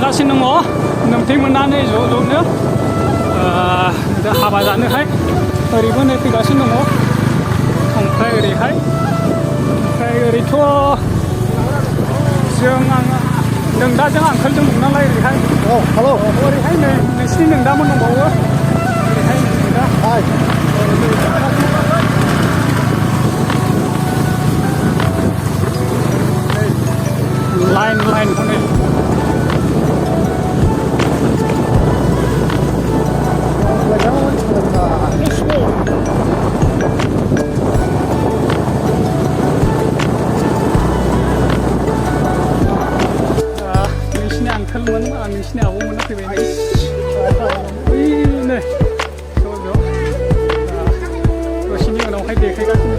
थांगासिनो दङ नोंथांमोनानो ज' ज'नो हाबा जानोहाय ओरैबो नै फैगासिनो दङ ओमफ्राय ओरैथ' नोंदाजों आंखोलजों दं नालाय ओरैहाय ओरैहाय नै नोंसिनि नोंदामोन दंबावो ओरैहाय नोंदा लाइन हनै नोंसिनि आंखोलमोन नोंसिनि आब'मोना फैबाय नै ज' दसेनि उनावहाय देखायगासिनो